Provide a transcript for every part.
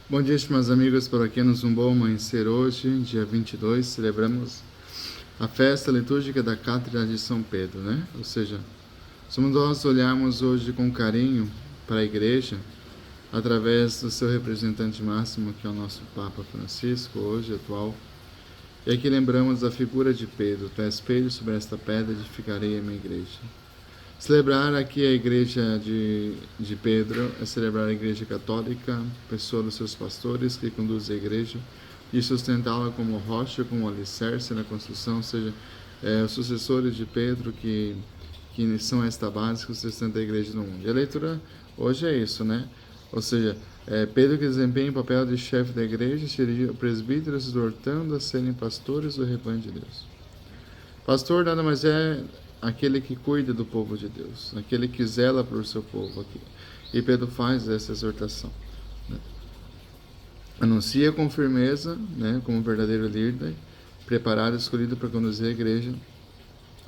Bom dia, estimados amigos paroquianos, um bom amanhecer hoje, dia 22, celebramos a festa litúrgica da Cátedra de São Pedro, né? Ou seja, somos nós olharmos hoje com carinho para a Igreja, através do seu representante máximo, que é o nosso Papa Francisco, hoje atual, e aqui lembramos a figura de Pedro: tu és Pedro, sobre esta pedra edificarei a minha Igreja. Celebrar aqui a Igreja de Pedro é celebrar a Igreja Católica, pessoa dos seus pastores que conduz a Igreja, e sustentá-la como rocha, como alicerce na construção, ou seja, os sucessores de Pedro que são esta base que sustenta a Igreja no mundo. E a leitura hoje é isso, né? Ou seja, Pedro que desempenha o papel de chefe da Igreja, seria presbíteros exortando a serem pastores do rebanho de Deus. Pastor nada mais é aquele que cuida do povo de Deus, aquele que zela por seu povo aqui. E Pedro faz essa exortação, né? Anuncia com firmeza, né, como verdadeiro líder, preparado e escolhido para conduzir a igreja.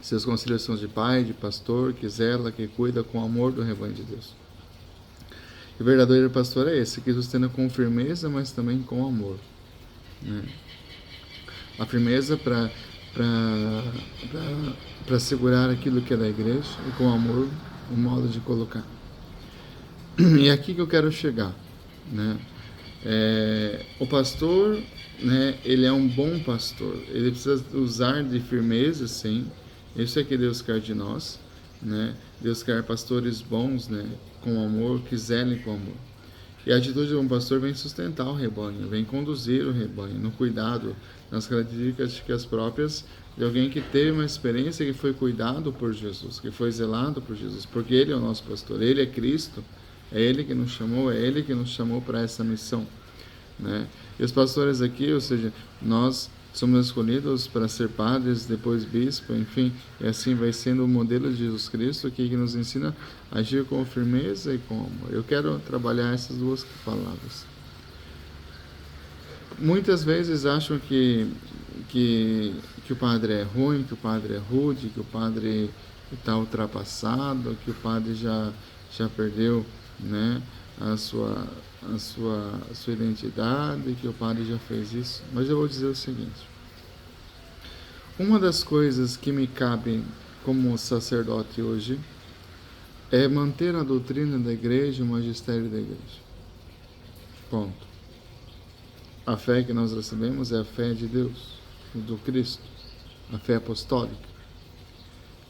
Seus conselhos são de pai, de pastor, que zela, que cuida com amor do rebanho de Deus. E o verdadeiro pastor é esse, que sustenta com firmeza, mas também com amor, né? A firmeza para segurar aquilo que é da igreja, e com amor, o modo de colocar. E é aqui que eu quero chegar, né? O pastor, né, ele é um bom pastor, ele precisa usar de firmeza, sim, isso é que Deus quer de nós, né? Deus quer pastores bons, né, com amor, que zelem com amor. E a atitude de um pastor vem sustentar o rebanho, vem conduzir o rebanho no cuidado, nas características próprias de alguém que teve uma experiência, que foi cuidado por Jesus, que foi zelado por Jesus, porque Ele é o nosso pastor, Ele é Cristo, é Ele que nos chamou para essa missão, né? E os pastores aqui, ou seja, nós somos escolhidos para ser padres, depois bispo, enfim, e assim vai sendo o modelo de Jesus Cristo que nos ensina a agir com firmeza e com amor. Eu quero trabalhar essas duas palavras. Muitas vezes acham que o padre é ruim, que o padre é rude, que o padre está ultrapassado, que o padre já perdeu, né, a sua identidade, que o padre já fez isso. Mas eu vou dizer o seguinte: uma das coisas que me cabe como sacerdote hoje é manter a doutrina da igreja, o magistério da igreja. Ponto. A fé que nós recebemos é a fé de Deus, do Cristo, a fé apostólica.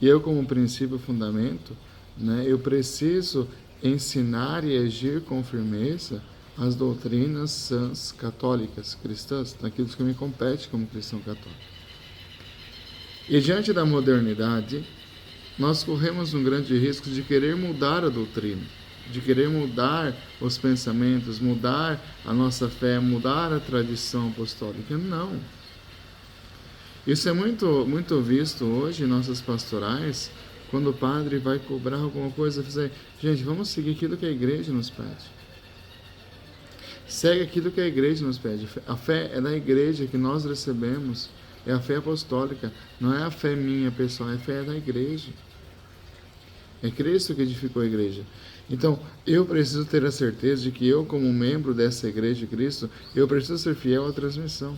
E eu, como princípio fundamento, né, eu preciso ensinar e agir com firmeza as doutrinas sãs católicas, cristãs, daquilo que me compete como cristão católico. E diante da modernidade, nós corremos um grande risco de querer mudar a doutrina, de querer mudar os pensamentos, mudar a nossa fé, mudar a tradição apostólica. Não. Isso é muito visto hoje em nossas pastorais, quando o padre vai cobrar alguma coisa, dizer: gente, vamos seguir aquilo que a igreja nos pede. Segue aquilo que a igreja nos pede. A fé é da igreja que nós recebemos, é a fé apostólica, não é a fé minha pessoal, é a fé da igreja. É Cristo que edificou a igreja. Então, eu preciso ter a certeza de que eu, como membro dessa igreja de Cristo, eu preciso ser fiel à transmissão.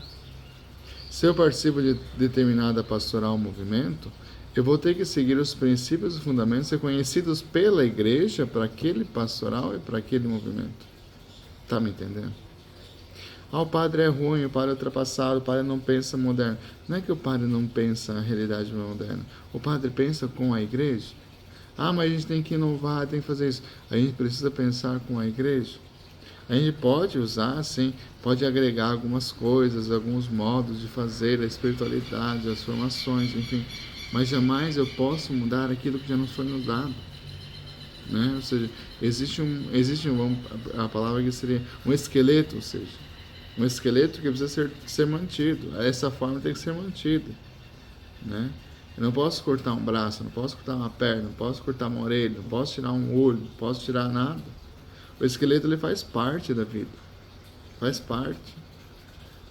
Se eu participo de determinada pastoral movimento, eu vou ter que seguir os princípios e fundamentos reconhecidos pela igreja para aquele pastoral e para aquele movimento. Está me entendendo? O padre é ruim, o padre é ultrapassado, o padre não pensa moderno. Não é que o padre não pensa a realidade moderna. O padre pensa com a igreja. Mas a gente tem que inovar, tem que fazer isso. A gente precisa pensar com a igreja. A gente pode usar, sim, pode agregar algumas coisas, alguns modos de fazer a espiritualidade, as formações, enfim. Mas jamais eu posso mudar aquilo que já nos foi nos dado, né? Ou seja, existe a palavra que seria um esqueleto, ou seja, um esqueleto que precisa ser mantido. Essa forma tem que ser mantida, né? Eu não posso cortar um braço, não posso cortar uma perna, não posso cortar uma orelha, não posso tirar um olho, não posso tirar nada. O esqueleto, ele faz parte da vida, faz parte.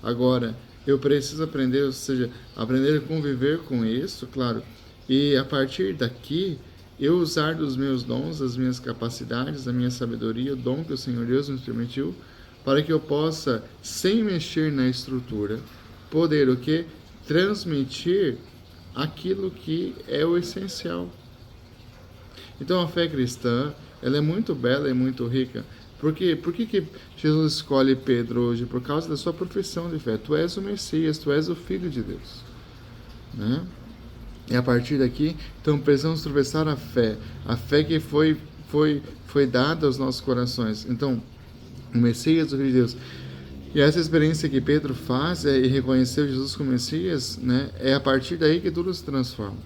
Agora, eu preciso aprender, ou seja, aprender a conviver com isso, claro, e a partir daqui, eu usar dos meus dons, das minhas capacidades, da minha sabedoria, o dom que o Senhor Deus nos permitiu, para que eu possa, sem mexer na estrutura, poder o quê? Transmitir aquilo que é o essencial. Então a fé cristã, ela é muito bela e muito rica. Por que Jesus escolhe Pedro hoje? Por causa da sua profissão de fé. Tu és o Messias, tu és o Filho de Deus. Né? E a partir daqui, então precisamos atravessar a fé que foi dada aos nossos corações. Então, o Messias, o Filho de Deus. E essa experiência que Pedro faz e reconheceu Jesus como Messias, né, é a partir daí que tudo se transforma.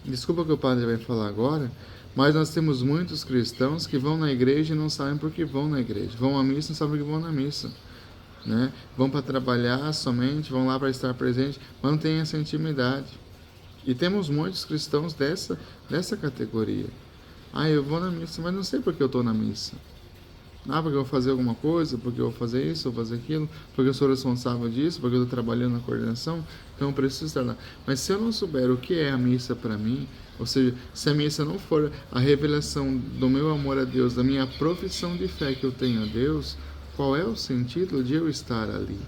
Desculpa o que o padre vai falar agora, mas nós temos muitos cristãos que vão na igreja e não sabem por que vão na igreja. Vão à missa e não sabem por que vão na missa. Né? Vão para trabalhar somente, vão lá para estar presente, mas não têm essa intimidade. E temos muitos cristãos dessa categoria. Eu vou na missa, mas não sei por que eu estou na missa. Porque eu vou fazer alguma coisa, porque eu vou fazer isso, eu vou fazer aquilo, porque eu sou responsável disso, porque eu estou trabalhando na coordenação, então eu preciso estar lá. Mas se eu não souber o que é a missa para mim, ou seja, se a missa não for a revelação do meu amor a Deus, da minha profissão de fé que eu tenho a Deus, qual é o sentido de eu estar ali?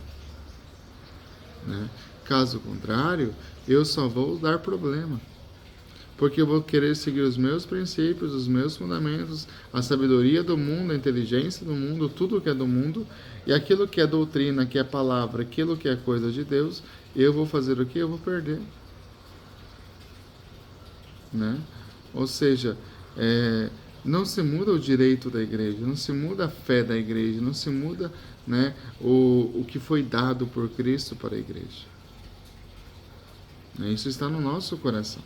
Né? Caso contrário, eu só vou dar problema. Porque eu vou querer seguir os meus princípios, os meus fundamentos, a sabedoria do mundo, a inteligência do mundo, tudo que é do mundo, e aquilo que é doutrina, que é palavra, aquilo que é coisa de Deus, eu vou fazer o quê? Eu vou perder. Né? Ou seja, não se muda o direito da igreja, não se muda a fé da igreja, não se muda, né, o que foi dado por Cristo para a igreja. Isso está no nosso coração.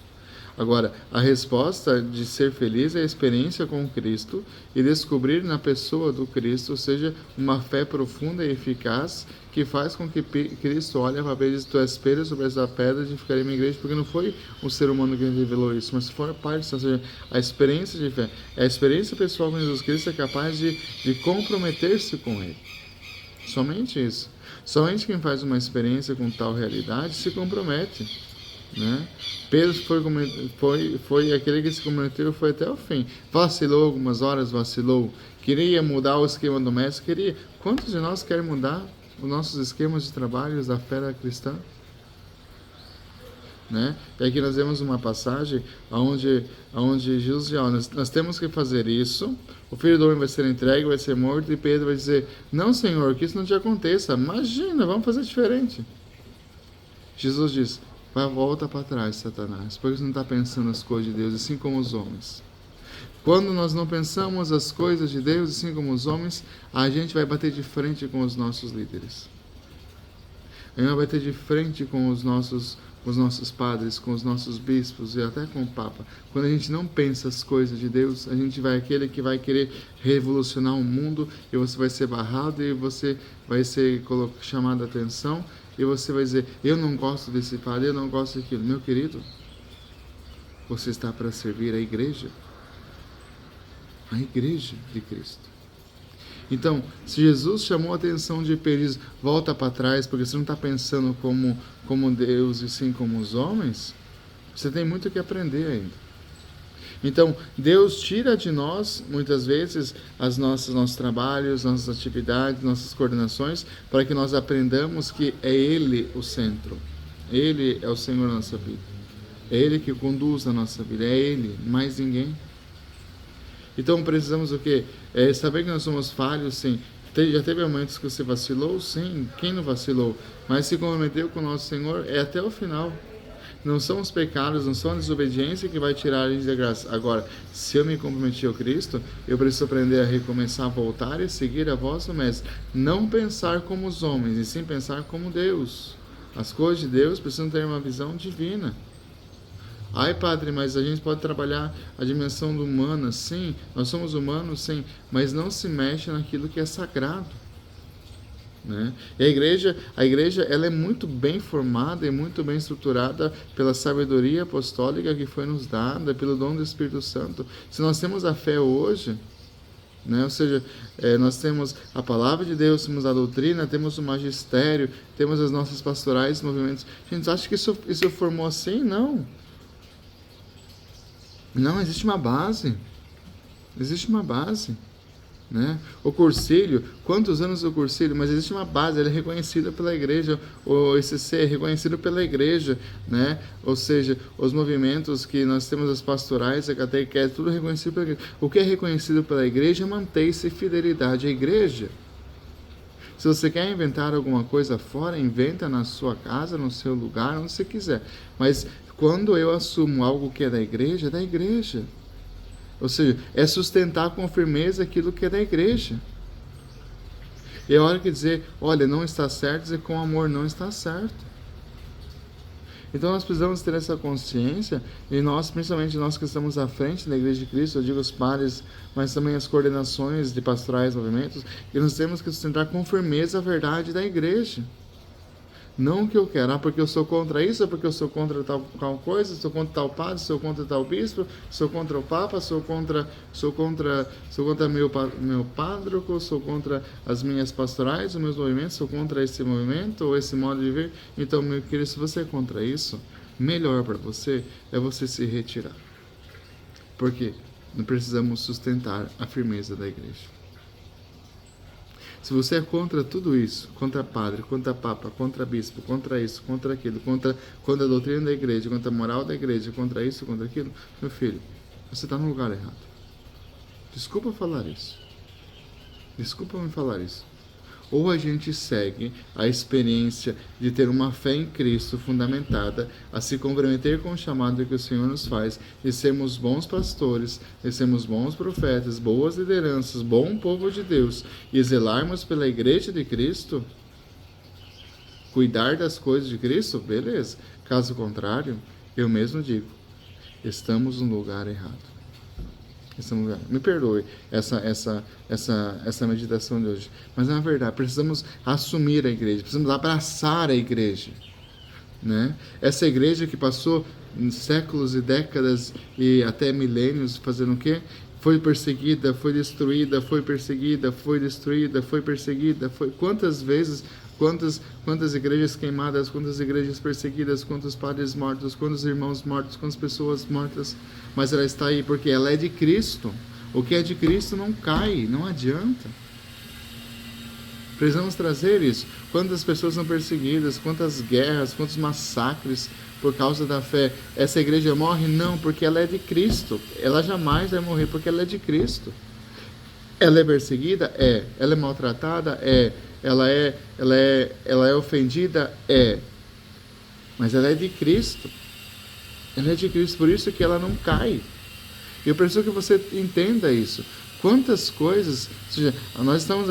Agora, a resposta de ser feliz é a experiência com Cristo e descobrir na pessoa do Cristo, ou seja, uma fé profunda e eficaz que faz com que Cristo olhe para a pedra e diz: tu és pedra sobre essa pedra de ficar em minha igreja, porque não foi o ser humano que revelou isso, mas foi a parte, ou seja, a experiência de fé. A experiência pessoal com Jesus Cristo é capaz de comprometer-se com Ele. Somente isso. Somente quem faz uma experiência com tal realidade se compromete. Né? Pedro foi aquele que se comprometeu, foi até o fim. Vacilou algumas horas, queria mudar o esquema do mestre, Quantos de nós querem mudar os nossos esquemas de trabalho da fé cristã? Né? E aqui nós vemos uma passagem onde Jesus diz: nós temos que fazer isso, o filho do homem vai ser entregue, vai ser morto, e Pedro vai dizer: não, Senhor, que isso não te aconteça, imagina, vamos fazer diferente. Jesus diz: volta para trás, Satanás, porque você não está pensando as coisas de Deus, assim como os homens. Quando nós não pensamos as coisas de Deus, assim como os homens, a gente vai bater de frente com os nossos líderes. A gente vai bater de frente com os nossos padres, com os nossos bispos e até com o Papa. Quando a gente não pensa as coisas de Deus, a gente vai aquele que vai querer revolucionar o mundo, e você vai ser barrado, e você vai ser chamado a atenção, e você vai dizer: eu não gosto desse padre, eu não gosto daquilo. Meu querido, você está para servir a igreja de Cristo. Então, se Jesus chamou a atenção de Pedro, volta para trás, porque você não está pensando como Deus e sim como os homens, você tem muito que aprender ainda. Então, Deus tira de nós, muitas vezes, nossos trabalhos, nossas atividades, nossas coordenações, para que nós aprendamos que é Ele o centro. Ele é o Senhor da nossa vida. É Ele que conduz a nossa vida. É Ele, mais ninguém. Então, precisamos o quê? Saber que nós somos falhos, sim. Já teve momentos que você vacilou? Sim. Quem não vacilou? Mas se comprometeu com o nosso Senhor, é até o final. Não são os pecados, não são a desobediência que vai tirar a gente da graça. Agora, se eu me comprometi ao Cristo, eu preciso aprender a recomeçar, a voltar e seguir a voz do Mestre. Não pensar como os homens, e sim pensar como Deus. As coisas de Deus precisam ter uma visão divina. Padre, mas a gente pode trabalhar a dimensão humana, sim. Nós somos humanos, sim. Mas não se mexe naquilo que é sagrado. Né? E a igreja ela é muito bem formada e muito bem estruturada pela sabedoria apostólica que foi nos dada, pelo dom do Espírito Santo. Se nós temos a fé hoje, né? Ou seja, nós temos a palavra de Deus, temos a doutrina, temos o magistério, temos as nossas pastorais, movimentos. A gente acha que isso formou assim? Não. Não, existe uma base. Existe uma base. né? O cursilho, quantos anos o cursilho? Mas existe uma base, ele é reconhecido pela igreja, o ICC é reconhecido pela igreja, né? Ou seja, os movimentos que nós temos, as pastorais, a catequese, tudo reconhecido pela igreja. O que é reconhecido pela igreja, mantém-se fidelidade à igreja. Se você quer inventar alguma coisa fora, inventa na sua casa, no seu lugar, onde você quiser. Mas quando eu assumo algo que é da igreja, é da igreja. Ou seja, é sustentar com firmeza aquilo que é da igreja. E a hora que dizer, olha, não está certo, dizer com amor não está certo. Então nós precisamos ter essa consciência, e nós, principalmente nós que estamos à frente da Igreja de Cristo, eu digo os pares, mas também as coordenações de pastorais, movimentos, que nós temos que sustentar com firmeza a verdade da igreja. Não o que eu quero, porque eu sou contra isso, porque eu sou contra tal coisa, sou contra tal padre, sou contra tal bispo, sou contra o Papa, sou contra meu pároco, sou contra as minhas pastorais, os meus movimentos, sou contra esse movimento ou esse modo de ver. Então, meu querido, se você é contra isso, melhor para você é você se retirar. Porque não precisamos sustentar a firmeza da igreja. Se você é contra tudo isso, contra padre, contra papa, contra bispo, contra isso, contra aquilo, contra a doutrina da igreja, contra a moral da igreja, contra isso, contra aquilo, meu filho, você está no lugar errado. Desculpa falar isso. Desculpa me falar isso. Ou a gente segue a experiência de ter uma fé em Cristo fundamentada a se comprometer com o chamado que o Senhor nos faz e sermos bons pastores, e sermos bons profetas, boas lideranças, bom povo de Deus e zelarmos pela igreja de Cristo, cuidar das coisas de Cristo, beleza. Caso contrário, eu mesmo digo, estamos no lugar errado. Me perdoe essa meditação de hoje, mas na verdade precisamos assumir a igreja, precisamos abraçar a igreja, né? Essa igreja que passou séculos e décadas e até milênios fazendo o quê? Foi perseguida, foi destruída, foi perseguida, foi destruída, foi perseguida, quantas vezes, quantas igrejas queimadas, quantas igrejas perseguidas, quantos padres mortos, quantos irmãos mortos, quantas pessoas mortas, mas ela está aí porque ela é de Cristo. O que é de Cristo não cai, não adianta. Precisamos trazer isso. Quantas pessoas são perseguidas, quantas guerras, quantos massacres por causa da fé. Essa igreja morre? Não, porque ela é de Cristo. Ela jamais vai morrer porque ela é de Cristo. Ela é perseguida? É. Ela é maltratada? É. Ela é ofendida? É. Mas ela é de Cristo. Ela é de Cristo, por isso que ela não cai. Eu preciso que você entenda isso. Quantas coisas, ou seja, nós estamos,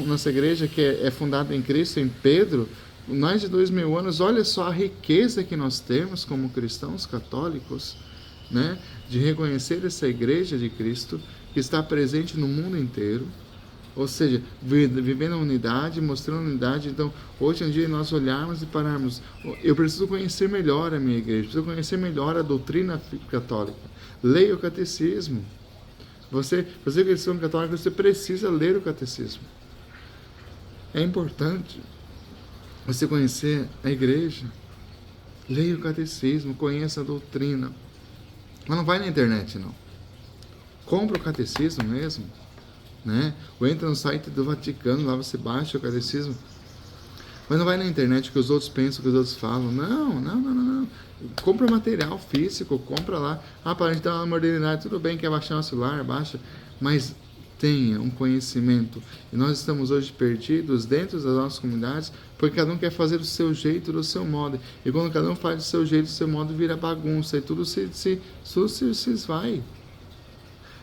nossa igreja que é fundada em Cristo, em Pedro, mais de 2000 anos, olha só a riqueza que nós temos como cristãos católicos, né, de reconhecer essa igreja de Cristo, que está presente no mundo inteiro, ou seja, vivendo a unidade, mostrando a unidade. Então, hoje em dia, nós olharmos e pararmos, eu preciso conhecer melhor a minha igreja, preciso conhecer melhor a doutrina católica. Leia o catecismo. Você que é cristão católico, você precisa ler o catecismo. É importante você conhecer a igreja. Leia o catecismo, conheça a doutrina. Mas não vai na internet, não. Compra o catecismo mesmo, né? Ou entra no site do Vaticano, lá você baixa o catecismo. Mas não vai na internet o que os outros pensam, o que os outros falam. Não. Compra material físico, compra lá. Para a gente dar uma modernidade, tudo bem, quer baixar no celular, baixa. Mas tenha um conhecimento. E nós estamos hoje perdidos dentro das nossas comunidades, porque cada um quer fazer do seu jeito, do seu modo. E quando cada um faz do seu jeito, do seu modo, vira bagunça. E tudo se esvai.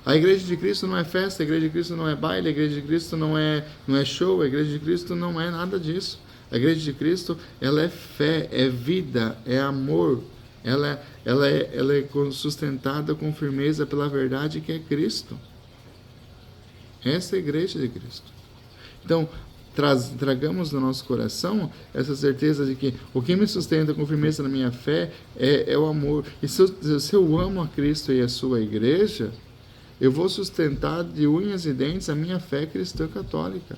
A igreja de Cristo não é festa, a igreja de Cristo não é baile, a igreja de Cristo não é show, a igreja de Cristo não é nada disso. A igreja de Cristo, ela é fé, é vida, é amor. Ela é sustentada com firmeza pela verdade que é Cristo. Essa é a igreja de Cristo. Então, tragamos no nosso coração essa certeza de que o que me sustenta com firmeza na minha fé é o amor. E se eu amo a Cristo e a sua igreja, eu vou sustentar de unhas e dentes a minha fé cristã católica.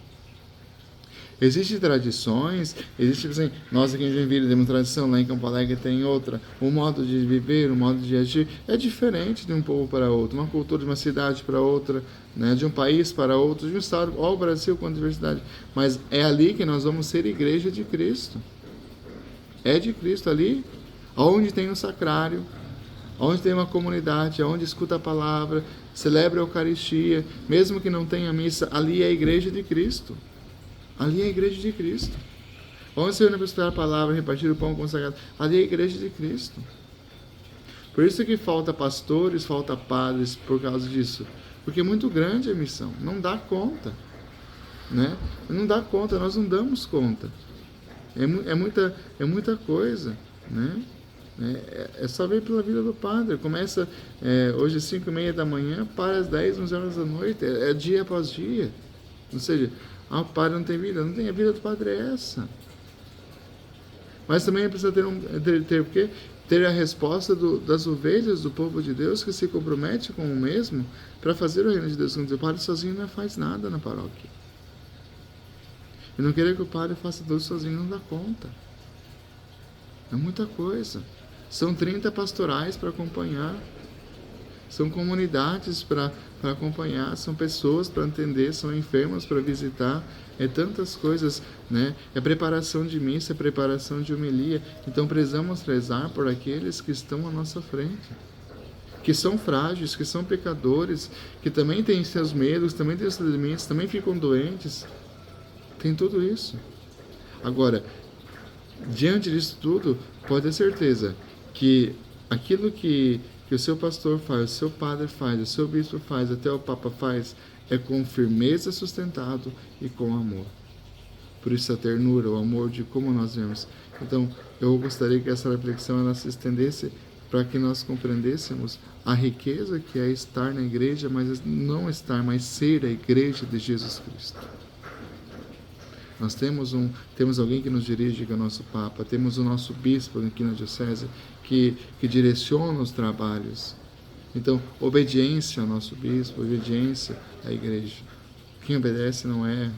Existem tradições, existe assim, nós aqui em Joinville temos tradição, lá em Campo Alegre tem outra. O modo de viver, o modo de agir é diferente de um povo para outro, uma cultura de uma cidade para outra, né? De um país para outro, de um estado, ó, o Brasil com a diversidade. Mas é ali que nós vamos ser igreja de Cristo. É de Cristo ali, onde tem um sacrário, onde tem uma comunidade, onde escuta a palavra, celebra a Eucaristia, mesmo que não tenha missa, ali é a igreja de Cristo. Ali é a igreja de Cristo. Onde se reúne para estudar a palavra, repartir o pão consagrado, ali é a igreja de Cristo. Por isso que falta pastores, falta padres por causa disso. Porque é muito grande a missão, não dá conta. Né? Não dá conta, nós não damos conta. É muita coisa, né? É só ver pela vida do padre. Começa hoje às 5h30 da manhã, para às 10, 11 horas da noite. É dia após dia. Ou seja, o padre não tem vida. Não tem, a vida do padre é essa. Mas também precisa ter a resposta das ovelhas do povo de Deus que se compromete com o mesmo para fazer o reino de Deus. O padre sozinho não faz nada na paróquia. E não querer que o padre faça tudo sozinho não dá conta. É muita coisa. São 30 pastorais para acompanhar. São comunidades para acompanhar. São pessoas para atender. São enfermos para visitar. É tantas coisas, né? É preparação de missa, é preparação de homilia. Então precisamos rezar por aqueles que estão à nossa frente. Que são frágeis, que são pecadores, que também têm seus medos, também têm seus limites, também ficam doentes. Tem tudo isso. Agora, diante disso tudo, pode ter certeza que aquilo que o seu pastor faz, o seu padre faz, o seu bispo faz, até o Papa faz, é com firmeza sustentado e com amor. Por isso a ternura, o amor de como nós vemos. Então, eu gostaria que essa reflexão ela se estendesse para que nós compreendêssemos a riqueza que é estar na igreja, mas não estar, mas ser a igreja de Jesus Cristo. Nós temos alguém que nos dirige, que é o nosso Papa, temos o nosso bispo aqui na diocese, que direciona os trabalhos. Então, obediência ao nosso bispo, obediência à igreja. Quem obedece não erra.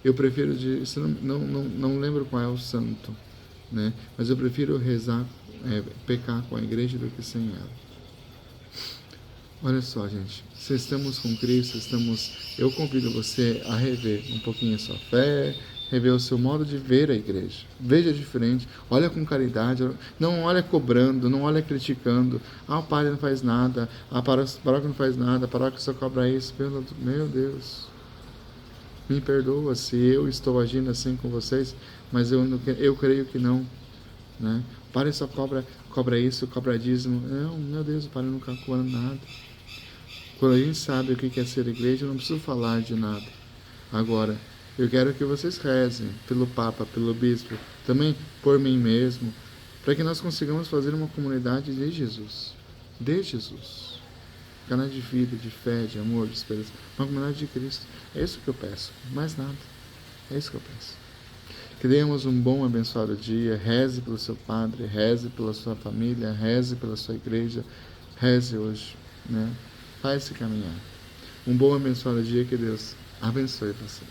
Eu prefiro, não lembro qual é o santo, né? Mas eu prefiro rezar, pecar com a igreja do que sem ela. Olha só, gente, se estamos com Cristo, eu convido você a rever um pouquinho a sua fé, rever o seu modo de ver a igreja. Veja diferente, olha com caridade, não olha cobrando, não olha criticando. O padre não faz nada, a paróquia não faz nada, a paróquia só cobra isso. Meu Deus, me perdoa se eu estou agindo assim com vocês, mas eu creio que não. Né? O padre só cobra isso, cobra dízimo. Não, meu Deus, o padre não está cobrando nada. Quando a gente sabe o que é ser igreja, eu não preciso falar de nada. Agora, eu quero que vocês rezem pelo Papa, pelo Bispo, também por mim mesmo, para que nós consigamos fazer uma comunidade de Jesus. De Jesus. Canal de vida, de fé, de amor, de esperança. Uma comunidade de Cristo. É isso que eu peço. Mais nada. É isso que eu peço. Que tenhamos um bom, abençoado dia. Reze pelo seu padre, reze pela sua família, reze pela sua igreja. Reze hoje, né? Faz esse caminhar. Um bom, abençoado dia. Que Deus abençoe você.